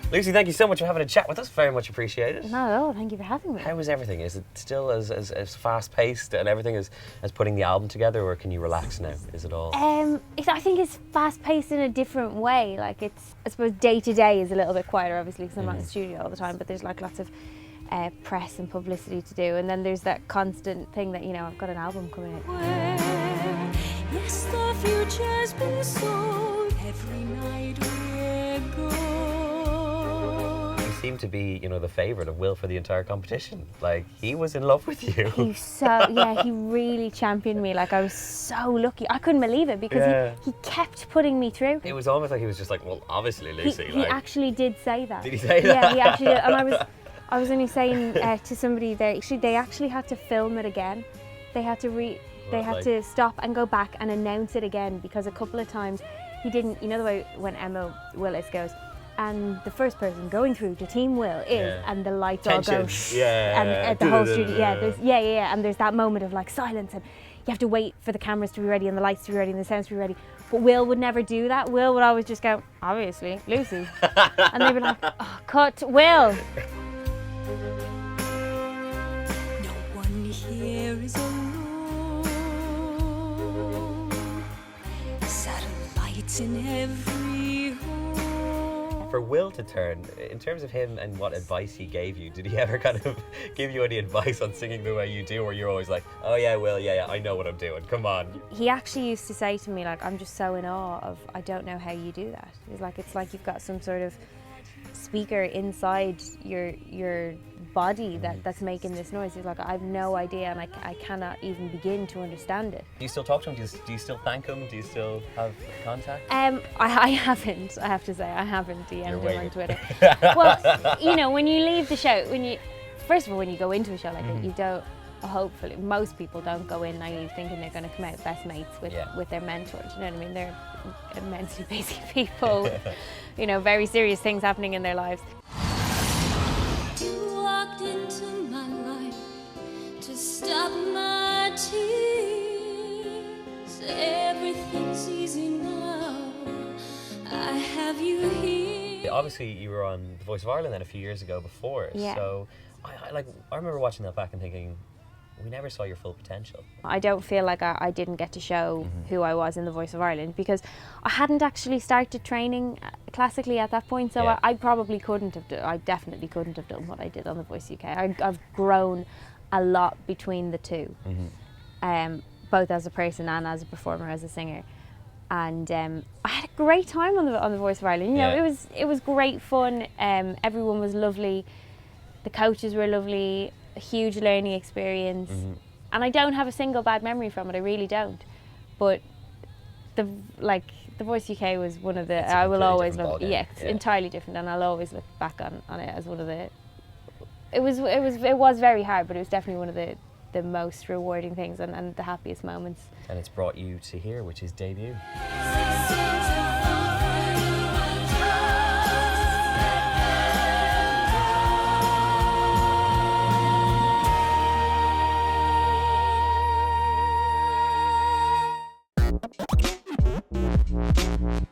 Lucy, thank you so much for having a chat with us. Very much appreciated. Not at all. Thank you for having me. How is everything? Is it still as fast-paced and everything as putting the album together, or can you relax now? Is it all? I think it's fast-paced in a different way. Like it's, I suppose, day-to-day is a little bit quieter, obviously, because I'm not in the studio all the time. But there's like lots of press and publicity to do, and then there's that constant thing that, you know, I've got an album coming out. Yes, the future's been sold every night we go. Seemed to be, you know, the favourite of Will for the entire competition. Like, he was in love with you. He really championed me. Like, I was so lucky. I couldn't believe it because he kept putting me through. It was almost like he was just like, well, obviously, Lucy. He actually did say that. Did he say that? Yeah, he actually did. And I was only saying to somebody there, they actually had to film it again. They had to to stop and go back and announce it again, because a couple of times he didn't, you know the way when Emma Willis goes, and the first person going through to Team Will is, and the lights tension. all go, and the whole studio, and there's that moment of like silence, and you have to wait for the cameras to be ready and the lights to be ready and the sounds to be ready. But Will would never do that. Will would always just go, obviously, Lucy. And they'd be like, oh, cut, Will. No one here is alone. Satellites in every home. For Will to turn, in terms of him and what advice he gave you, did he ever kind of give you any advice on singing the way you do, or you're always like, oh yeah, Will, yeah, I know what I'm doing, come on? He actually used to say to me, like, I'm just so in awe of, I don't know how you do that. It's like you've got some sort of speaker inside your body that's making this noise. He's like, I have no idea, and I cannot even begin to understand it. Do you still talk to him? Do you still thank him? Do you still have contact? I haven't, I have to say, I haven't DM'd him on Twitter. Well, you know, when you leave the show, first of all, when you go into a show like that, you don't, hopefully, most people don't go in naive thinking they're going to come out best mates with their mentor. Do you know what I mean? They're immensely busy people, you know, very serious things happening in their lives. You walked into my life to stop my tears. Everything's easy now. I have you here. Obviously, you were on The Voice of Ireland then a few years ago before, so I remember watching that back and thinking, we never saw your full potential. I don't feel like I didn't get to show who I was in The Voice of Ireland, because I hadn't actually started training classically at that point, so I probably couldn't have I definitely couldn't have done what I did on The Voice UK. I've grown a lot between the two, both as a person and as a performer, as a singer. And I had a great time on the Voice of Ireland. You know, it was great fun. Everyone was lovely. The coaches were lovely. A huge learning experience, and I don't have a single bad memory from it. I really don't. But the Voice UK was one of the. I will always look. It's entirely different, and I'll always look back on it as one of the. It was very hard, but it was definitely one of the most rewarding things and the happiest moments. And it's brought you to here, which is debut.